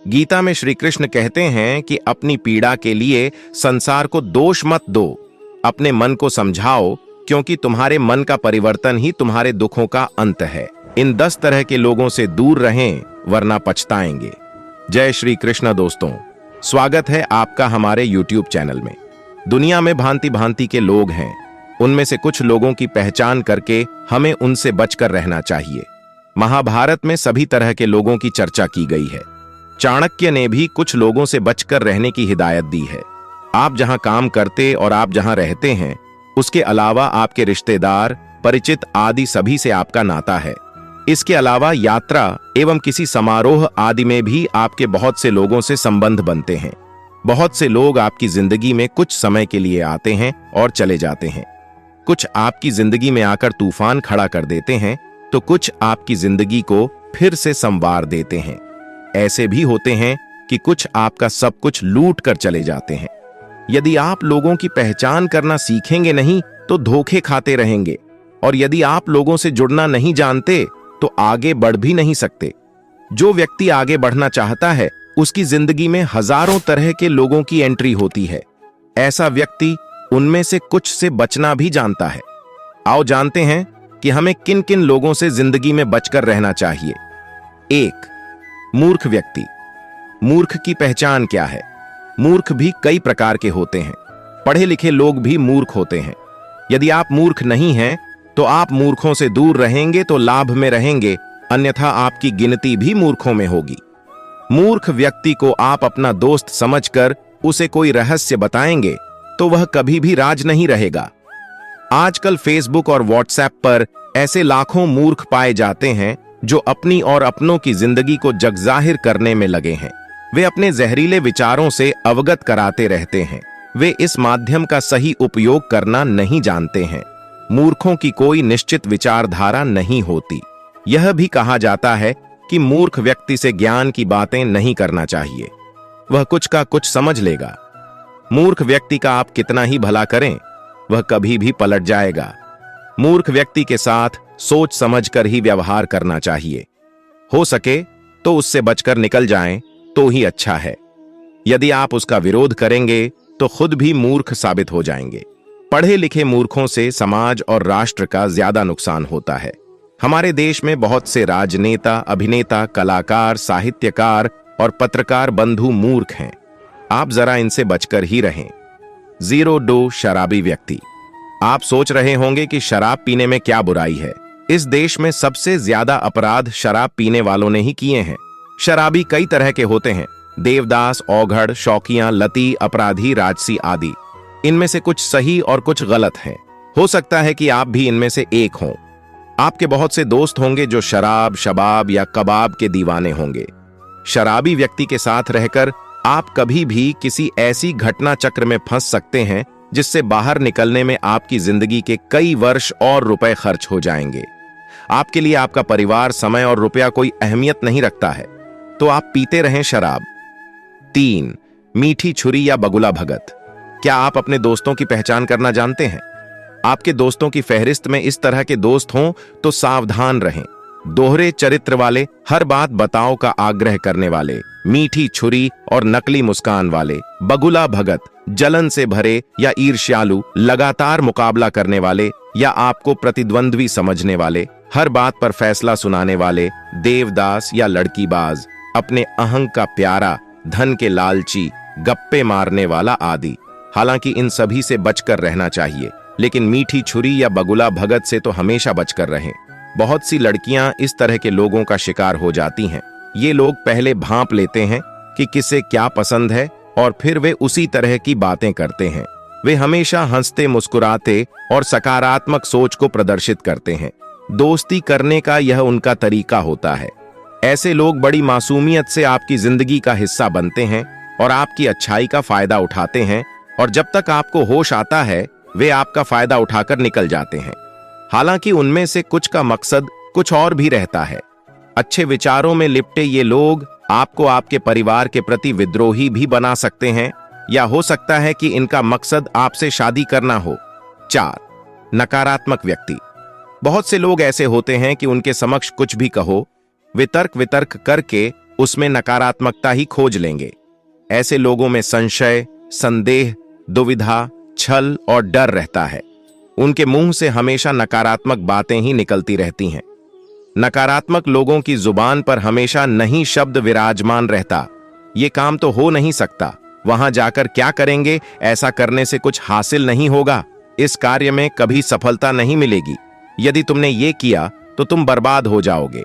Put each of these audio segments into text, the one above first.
गीता में श्री कृष्ण कहते हैं कि अपनी पीड़ा के लिए संसार को दोष मत दो, अपने मन को समझाओ, क्योंकि तुम्हारे मन का परिवर्तन ही तुम्हारे दुखों का अंत है। इन 10 तरह के लोगों से दूर रहें, वरना पछताएंगे। जय श्री कृष्ण दोस्तों, स्वागत है आपका हमारे YouTube चैनल में। दुनिया में भांति भांति के लोग हैं, उनमें से कुछ लोगों की पहचान करके हमें उनसे बचकर रहना चाहिए। महाभारत में सभी तरह के लोगों की चर्चा की गई है। चाणक्य ने भी कुछ लोगों से बचकर रहने की हिदायत दी है। आप जहां काम करते और आप जहां रहते हैं, उसके अलावा आपके रिश्तेदार, परिचित आदि सभी से आपका नाता है। इसके अलावा यात्रा एवं किसी समारोह आदि में भी आपके बहुत से लोगों से संबंध बनते हैं। बहुत से लोग आपकी जिंदगी में कुछ समय के लिए आते हैं और चले जाते हैं। कुछ आपकी जिंदगी में आकर तूफान खड़ा कर देते हैं, तो कुछ आपकी जिंदगी को फिर से संवार देते हैं। ऐसे भी होते हैं कि कुछ आपका सब कुछ लूट कर चले जाते हैं। यदि आप लोगों की पहचान करना सीखेंगे नहीं तो धोखे खाते रहेंगे, और यदि आप लोगों से जुड़ना नहीं जानते तो आगे बढ़ भी नहीं सकते। जो व्यक्ति आगे बढ़ना चाहता है, उसकी जिंदगी में हजारों तरह के लोगों की एंट्री होती है। ऐसा व्यक्ति उनमें से कुछ से बचना भी जानता है। आओ जानते हैं कि हमें किन किन लोगों से जिंदगी में बचकर रहना चाहिए। 1. मूर्ख व्यक्ति। मूर्ख की पहचान क्या है? मूर्ख भी कई प्रकार के होते हैं। पढ़े लिखे लोग भी मूर्ख होते हैं। यदि आप मूर्ख नहीं हैं तो आप मूर्खों से दूर रहेंगे तो लाभ में रहेंगे, अन्यथा आपकी गिनती भी मूर्खों में होगी। मूर्ख व्यक्ति को आप अपना दोस्त समझकर उसे कोई रहस्य बताएंगे तो वह कभी भी राज नहीं रहेगा। आजकल फेसबुक और व्हाट्सएप पर ऐसे लाखों मूर्ख पाए जाते हैं जो अपनी और अपनों की जिंदगी को जगजाहिर करने में लगे हैं। वे अपने जहरीले विचारों से अवगत कराते रहते हैं। वे इस माध्यम का सही उपयोग करना नहीं जानते हैं। मूर्खों की कोई निश्चित विचारधारा नहीं होती। यह भी कहा जाता है कि मूर्ख व्यक्ति से ज्ञान की बातें नहीं करना चाहिए, वह कुछ का कुछ समझ लेगा। मूर्ख व्यक्ति का आप कितना ही भला करें, वह कभी भी पलट जाएगा। मूर्ख व्यक्ति के साथ सोच समझकर ही व्यवहार करना चाहिए। हो सके तो उससे बचकर निकल जाएं तो ही अच्छा है। यदि आप उसका विरोध करेंगे तो खुद भी मूर्ख साबित हो जाएंगे। पढ़े लिखे मूर्खों से समाज और राष्ट्र का ज्यादा नुकसान होता है। हमारे देश में बहुत से राजनेता, अभिनेता, कलाकार, साहित्यकार और पत्रकार बंधु मूर्ख हैं। आप जरा इनसे बचकर ही रहें। 0. शराबी व्यक्ति। आप सोच रहे होंगे कि शराब पीने में क्या बुराई है। इस देश में सबसे ज्यादा अपराध शराब पीने वालों ने ही किए हैं। शराबी कई तरह के होते हैं: देवदास, औघड़, शौकिया, लती, अपराधी, राजसी आदि। इनमें से कुछ सही और कुछ गलत हैं। हो सकता है कि आप भी इनमें से एक हों। आपके बहुत से दोस्त होंगे जो शराब, शबाब या कबाब के दीवाने होंगे। शराबी व्यक्ति के साथ रहकर आप कभी भी किसी ऐसी घटना चक्र में फंस सकते हैं जिससे बाहर निकलने में आपकी जिंदगी के कई वर्ष और रुपए खर्च हो जाएंगे। आपके लिए आपका परिवार, समय और रुपया कोई अहमियत नहीं रखता है, तो आप पीते रहें शराब। 3. मीठी छुरी या बगुला भगत। क्या आप अपने दोस्तों की पहचान करना जानते हैं? आपके दोस्तों की फहरिस्त में इस तरह के दोस्त हों तो सावधान रहें। दोहरे चरित्र वाले, हर बात बताओ का आग्रह करने वाले, मीठी छुरी और नकली मुस्कान वाले, बगुला भगत, जलन से भरे या ईर्ष्यालु, लगातार मुकाबला करने वाले या आपको प्रतिद्वंद्वी समझने वाले, हर बात पर फैसला सुनाने वाले, देवदास या लड़कीबाज, अपने अहंग का प्यारा, धन के लालची, गप्पे मारने वाला आदि। हालांकि इन सभी से बचकर रहना चाहिए, लेकिन मीठी छुरी या बगुला भगत से तो हमेशा बचकर रहें। बहुत सी लड़कियां इस तरह के लोगों का शिकार हो जाती हैं। ये लोग पहले भांप लेते हैं कि किसे क्या पसंद है और फिर वे उसी तरह की बातें करते हैं। वे हमेशा हंसते, मुस्कुराते और सकारात्मक सोच को प्रदर्शित करते हैं। दोस्ती करने का यह उनका तरीका होता है। ऐसे लोग बड़ी मासूमियत से आपकी जिंदगी का हिस्सा बनते हैं और आपकी अच्छाई का फायदा उठाते हैं, और जब तक आपको होश आता है वे आपका फायदा उठाकर निकल जाते हैं। हालांकि उनमें से कुछ का मकसद कुछ और भी रहता है। अच्छे विचारों में लिपटे ये लोग आपको आपके परिवार के प्रति विद्रोही भी बना सकते हैं, या हो सकता है कि इनका मकसद आपसे शादी करना हो। 4. नकारात्मक व्यक्ति। बहुत से लोग ऐसे होते हैं कि उनके समक्ष कुछ भी कहो, वे तर्क वितर्क करके उसमें नकारात्मकता ही खोज लेंगे। ऐसे लोगों में संशय, संदेह, दुविधा, छल और डर रहता है। उनके मुंह से हमेशा नकारात्मक बातें ही निकलती रहती हैं। नकारात्मक लोगों की जुबान पर हमेशा नहीं शब्द विराजमान रहता। ये काम तो हो नहीं सकता, वहां जाकर क्या करेंगे, ऐसा करने से कुछ हासिल नहीं होगा, इस कार्य में कभी सफलता नहीं मिलेगी, यदि तुमने ये किया तो तुम बर्बाद हो जाओगे।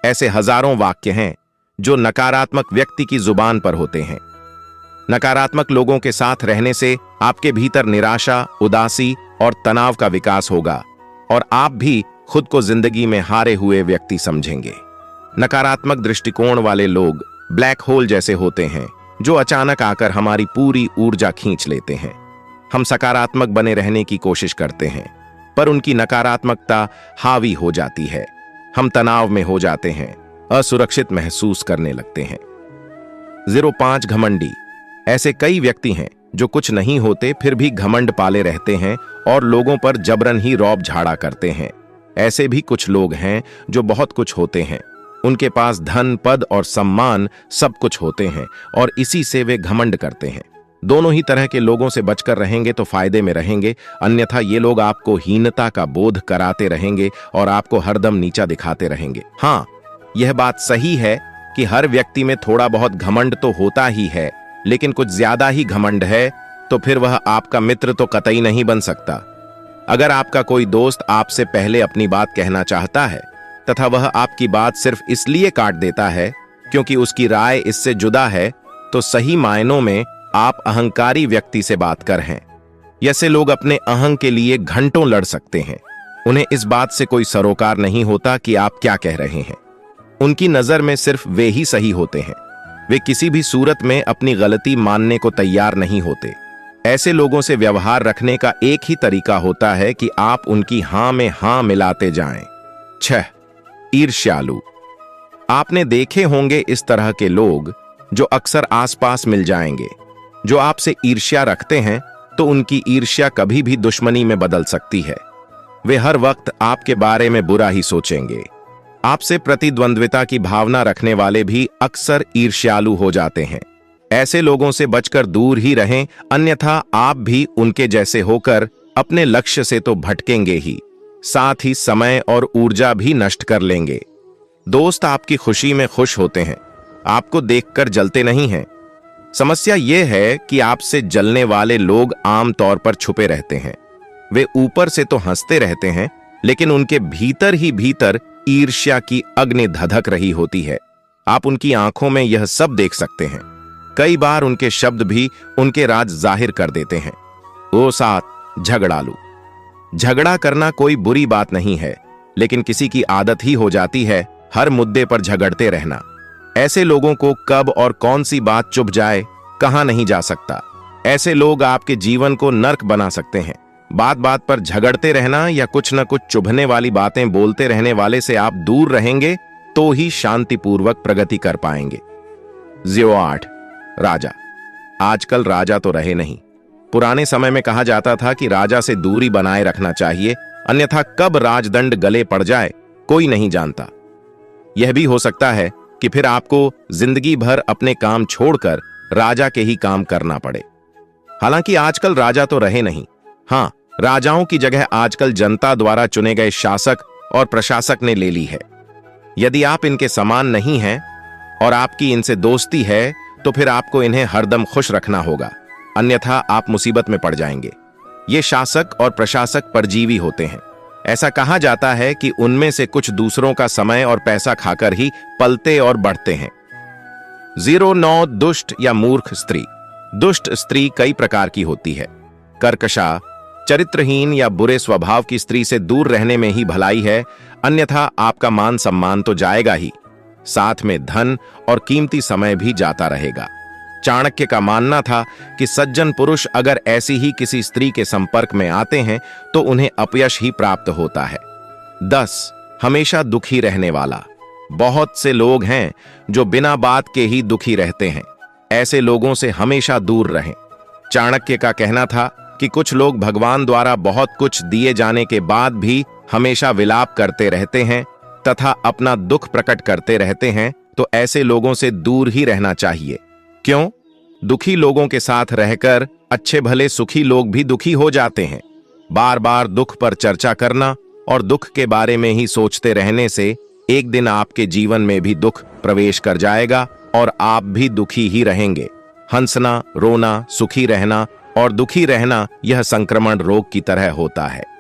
ऐसे हजारों वाक्य हैं जो नकारात्मक व्यक्ति की जुबान पर होते हैं। नकारात्मक लोगों के साथ रहने से आपके भीतर निराशा, उदासी और तनाव का विकास होगा और आप भी खुद को जिंदगी में हारे हुए व्यक्ति समझेंगे। नकारात्मक दृष्टिकोण वाले लोग ब्लैक होल जैसे होते हैं जो अचानक आकर हमारी पूरी ऊर्जा खींच लेते हैं। हम सकारात्मक बने रहने की कोशिश करते हैं, पर उनकी नकारात्मकता हावी हो जाती है। हम तनाव में हो जाते हैं, असुरक्षित महसूस करने लगते हैं। 05 घमंडी। ऐसे कई व्यक्ति हैं जो कुछ नहीं होते फिर भी घमंड पाले रहते हैं और लोगों पर जबरन ही रौब झाड़ा करते हैं। ऐसे भी कुछ लोग हैं जो बहुत कुछ होते हैं, उनके पास धन, पद और सम्मान सब कुछ होते हैं और इसी से वे घमंड करते हैं। दोनों ही तरह के लोगों से बचकर रहेंगे तो फायदे में रहेंगे, अन्यथा ये लोग आपको हीनता का बोध कराते रहेंगे और आपको हरदम नीचा दिखाते रहेंगे। हाँ, यह बात सही है कि हर व्यक्ति में थोड़ा बहुत घमंड तो होता ही है, लेकिन कुछ ज्यादा ही घमंड है तो फिर वह आपका मित्र तो कतई नहीं बन सकता। अगर आपका कोई दोस्त आपसे पहले अपनी बात कहना चाहता है तथा वह आपकी बात सिर्फ इसलिए काट देता है क्योंकि उसकी राय इससे जुदा है, तो सही मायनों में आप अहंकारी व्यक्ति से बात कर हैं। ऐसे लोग अपने अहं के लिए घंटों लड़ सकते हैं। उन्हें इस बात से कोई सरोकार नहीं होता कि आप क्या कह रहे हैं। उनकी नजर में सिर्फ वे ही सही होते हैं। वे किसी भी सूरत में अपनी गलती मानने को तैयार नहीं होते। ऐसे लोगों से व्यवहार रखने का एक ही तरीका होता है कि आप उनकी हां में हां मिलाते जाएं। 6 ईर्ष्यालु। आपने देखे होंगे इस तरह के लोग जो अक्सर आसपास मिल जाएंगे। जो आपसे ईर्ष्या रखते हैं तो उनकी ईर्ष्या कभी भी दुश्मनी में बदल सकती है। वे हर वक्त आपके बारे में बुरा ही सोचेंगे। आपसे प्रतिद्वंद्विता की भावना रखने वाले भी अक्सर ईर्ष्यालु हो जाते हैं। ऐसे लोगों से बचकर दूर ही रहें, अन्यथा आप भी उनके जैसे होकर अपने लक्ष्य से तो भटकेंगे ही, साथ ही समय और ऊर्जा भी नष्ट कर लेंगे। दोस्त आपकी खुशी में खुश होते हैं, आपको देखकर जलते नहीं हैं। समस्या यह है कि आपसे जलने वाले लोग आम तौर पर छुपे रहते हैं। वे ऊपर से तो हंसते रहते हैं, लेकिन उनके भीतर ही भीतर ईर्ष्या की अग्नि धधक रही होती है। आप उनकी आंखों में यह सब देख सकते हैं। कई बार उनके शब्द भी उनके राज जाहिर कर देते हैं। 7 झगड़ालू। झगड़ा करना कोई बुरी बात नहीं है, लेकिन किसी की आदत ही हो जाती है हर मुद्दे पर झगड़ते रहना। ऐसे लोगों को कब और कौन सी बात चुभ जाए कहां नहीं जा सकता। ऐसे लोग आपके जीवन को नर्क बना सकते हैं। बात बात पर झगड़ते रहना या कुछ न कुछ चुभने वाली बातें बोलते रहने वाले से आप दूर रहेंगे तो ही शांतिपूर्वक प्रगति कर पाएंगे। 08 राजा। आजकल राजा तो रहे नहीं। पुराने समय में कहा जाता था कि राजा से दूरी बनाए रखना चाहिए, अन्यथा कब राजदंड गले पड़ जाए कोई नहीं जानता। यह भी हो सकता है कि फिर आपको जिंदगी भर अपने काम छोड़कर राजा के ही काम करना पड़े। हालांकि आजकल राजा तो रहे नहीं। हां, राजाओं की जगह आजकल जनता द्वारा चुने गए शासक और प्रशासक ने ले ली है। यदि आप इनके समान नहीं हैं और आपकी इनसे दोस्ती है तो फिर आपको इन्हें हरदम खुश रखना होगा, अन्यथा आप मुसीबत में पड़ जाएंगे। ये शासक और प्रशासक परजीवी होते हैं। ऐसा कहा जाता है कि उनमें से कुछ दूसरों का समय और पैसा खाकर ही पलते और बढ़ते हैं। 09 दुष्ट या मूर्ख स्त्री। दुष्ट स्त्री कई प्रकार की होती है। कर्कशा, चरित्रहीन या बुरे स्वभाव की स्त्री से दूर रहने में ही भलाई है, अन्यथा आपका मान सम्मान तो जाएगा ही, साथ में धन और कीमती समय भी जाता रहेगा। चाणक्य का मानना था कि सज्जन पुरुष अगर ऐसी ही किसी स्त्री के संपर्क में आते हैं तो उन्हें अपयश ही प्राप्त होता है। 10 हमेशा दुखी रहने वाला। बहुत से लोग हैं जो बिना बात के ही दुखी रहते हैं। ऐसे लोगों से हमेशा दूर रहें। चाणक्य का कहना था कि कुछ लोग भगवान द्वारा बहुत कुछ दिए जाने के बाद भी हमेशा विलाप करते रहते हैं तथा अपना दुख प्रकट करते रहते हैं, तो ऐसे लोगों से दूर ही रहना चाहिए। क्यों? दुखी लोगों के साथ रहकर अच्छे भले सुखी लोग भी दुखी हो जाते हैं। बार बार दुख पर चर्चा करना और दुख के बारे में ही सोचते रहने से एक दिन आपके जीवन में भी दुख प्रवेश कर जाएगा और आप भी दुखी ही रहेंगे। हंसना, रोना, सुखी रहना और दुखी रहना यह संक्रमण रोग की तरह होता है।